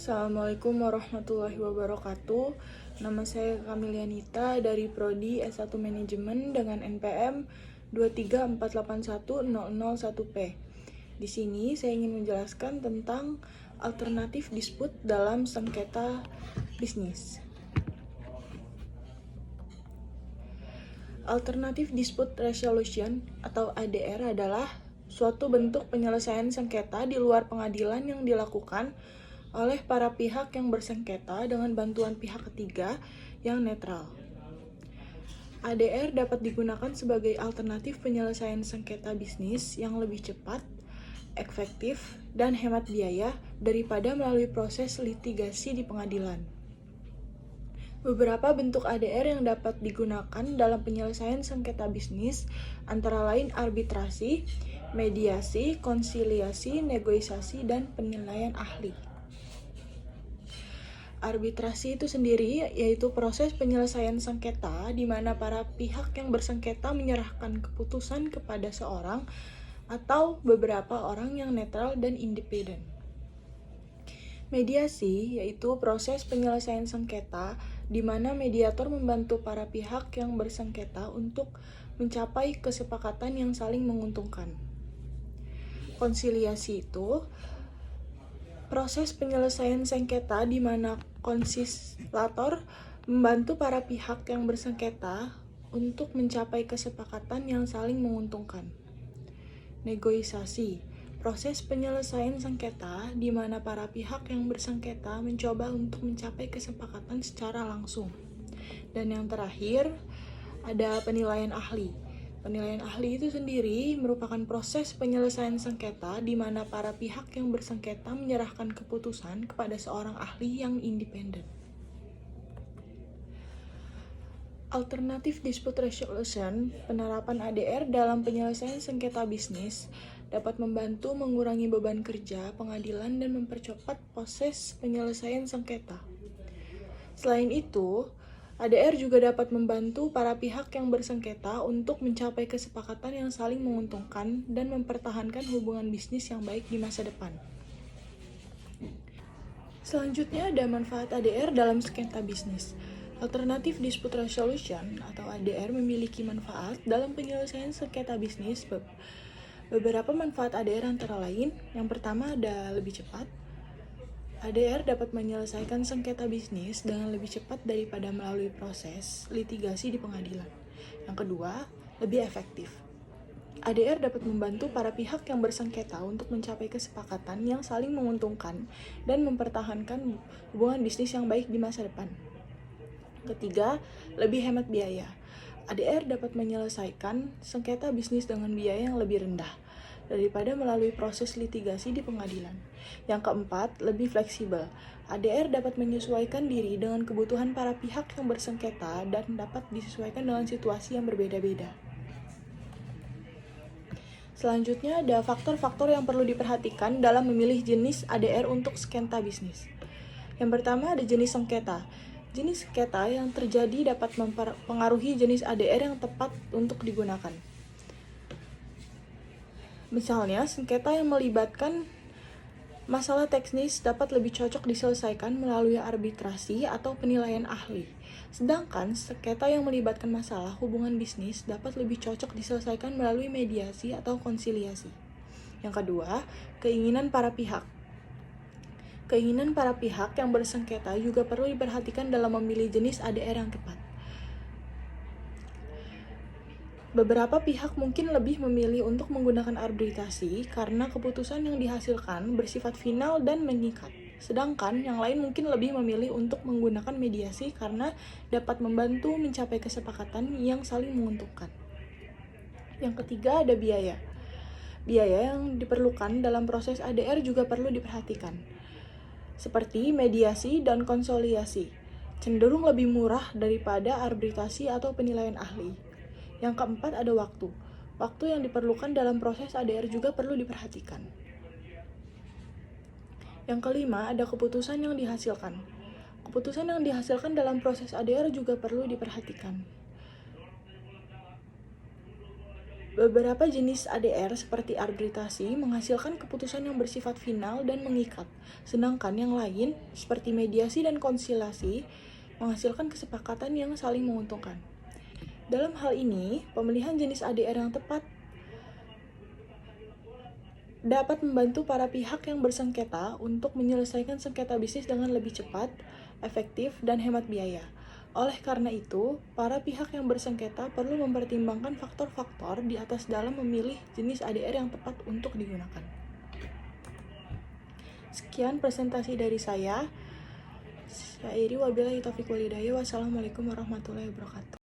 Assalamualaikum warahmatullahi wabarakatuh. Nama saya Kamilianita dari Prodi S1 Manajemen dengan NPM 234810001P. Di sini saya ingin menjelaskan tentang alternatif dispute dalam sengketa bisnis. Alternative Dispute Resolution atau ADR adalah suatu bentuk penyelesaian sengketa di luar pengadilan yang dilakukan oleh para pihak yang bersengketa dengan bantuan pihak ketiga yang netral. ADR dapat digunakan sebagai alternatif penyelesaian sengketa bisnis yang lebih cepat, efektif, dan hemat biaya daripada melalui proses litigasi di pengadilan. Beberapa bentuk ADR yang dapat digunakan dalam penyelesaian sengketa bisnis antara lain arbitrasi, mediasi, konsiliasi, negosiasi, dan penilaian ahli. Arbitrasi itu sendiri yaitu proses penyelesaian sengketa di mana para pihak yang bersengketa menyerahkan keputusan kepada seorang atau beberapa orang yang netral dan independen. Mediasi yaitu proses penyelesaian sengketa di mana mediator membantu para pihak yang bersengketa untuk mencapai kesepakatan yang saling menguntungkan. Konsiliasi itu proses penyelesaian sengketa di mana konsilator membantu para pihak yang bersengketa untuk mencapai kesepakatan yang saling menguntungkan. Negosiasi, proses penyelesaian sengketa di mana para pihak yang bersengketa mencoba untuk mencapai kesepakatan secara langsung. Dan yang terakhir, ada penilaian ahli. Penilaian ahli itu sendiri merupakan proses penyelesaian sengketa di mana para pihak yang bersengketa menyerahkan keputusan kepada seorang ahli yang independen. Alternative Dispute Resolution, penerapan ADR dalam penyelesaian sengketa bisnis dapat membantu mengurangi beban kerja pengadilan dan mempercepat proses penyelesaian sengketa. Selain itu, ADR juga dapat membantu para pihak yang bersengketa untuk mencapai kesepakatan yang saling menguntungkan dan mempertahankan hubungan bisnis yang baik di masa depan. Selanjutnya ada manfaat ADR dalam sengketa bisnis. Alternative Dispute Resolution atau ADR memiliki manfaat dalam penyelesaian sengketa bisnis. Beberapa manfaat ADR antara lain, yang pertama ada lebih cepat. ADR dapat menyelesaikan sengketa bisnis dengan lebih cepat daripada melalui proses litigasi di pengadilan. Yang kedua, lebih efektif. ADR dapat membantu para pihak yang bersengketa untuk mencapai kesepakatan yang saling menguntungkan dan mempertahankan hubungan bisnis yang baik di masa depan. Ketiga, lebih hemat biaya. ADR dapat menyelesaikan sengketa bisnis dengan biaya yang lebih rendah daripada melalui proses litigasi di pengadilan. Yang keempat, lebih fleksibel. ADR dapat menyesuaikan diri dengan kebutuhan para pihak yang bersengketa dan dapat disesuaikan dengan situasi yang berbeda-beda. Selanjutnya ada faktor-faktor yang perlu diperhatikan dalam memilih jenis ADR untuk sengketa bisnis. Yang pertama ada jenis sengketa. Jenis sengketa yang terjadi dapat mempengaruhi jenis ADR yang tepat untuk digunakan. Misalnya, sengketa yang melibatkan masalah teknis dapat lebih cocok diselesaikan melalui arbitrasi atau penilaian ahli. Sedangkan sengketa yang melibatkan masalah hubungan bisnis dapat lebih cocok diselesaikan melalui mediasi atau konsiliasi. Yang kedua, keinginan para pihak. Keinginan para pihak yang bersengketa juga perlu diperhatikan dalam memilih jenis ADR yang tepat. Beberapa pihak mungkin lebih memilih untuk menggunakan arbitrasi karena keputusan yang dihasilkan bersifat final dan mengikat. Sedangkan yang lain mungkin lebih memilih untuk menggunakan mediasi karena dapat membantu mencapai kesepakatan yang saling menguntungkan. Yang ketiga ada biaya. Biaya yang diperlukan dalam proses ADR juga perlu diperhatikan. Seperti mediasi dan konsiliasi, cenderung lebih murah daripada arbitrasi atau penilaian ahli. Yang keempat ada waktu. Waktu yang diperlukan dalam proses ADR juga perlu diperhatikan. Yang kelima ada keputusan yang dihasilkan. Keputusan yang dihasilkan dalam proses ADR juga perlu diperhatikan. Beberapa jenis ADR seperti arbitrasi menghasilkan keputusan yang bersifat final dan mengikat, sedangkan yang lain seperti mediasi dan konsiliasi menghasilkan kesepakatan yang saling menguntungkan. Dalam hal ini, pemilihan jenis ADR yang tepat dapat membantu para pihak yang bersengketa untuk menyelesaikan sengketa bisnis dengan lebih cepat, efektif, dan hemat biaya. Oleh karena itu, para pihak yang bersengketa perlu mempertimbangkan faktor-faktor di atas dalam memilih jenis ADR yang tepat untuk digunakan. Sekian presentasi dari saya. Saya Iri, wabillahi taufiq wal hidayah. Wassalamualaikum warahmatullahi wabarakatuh.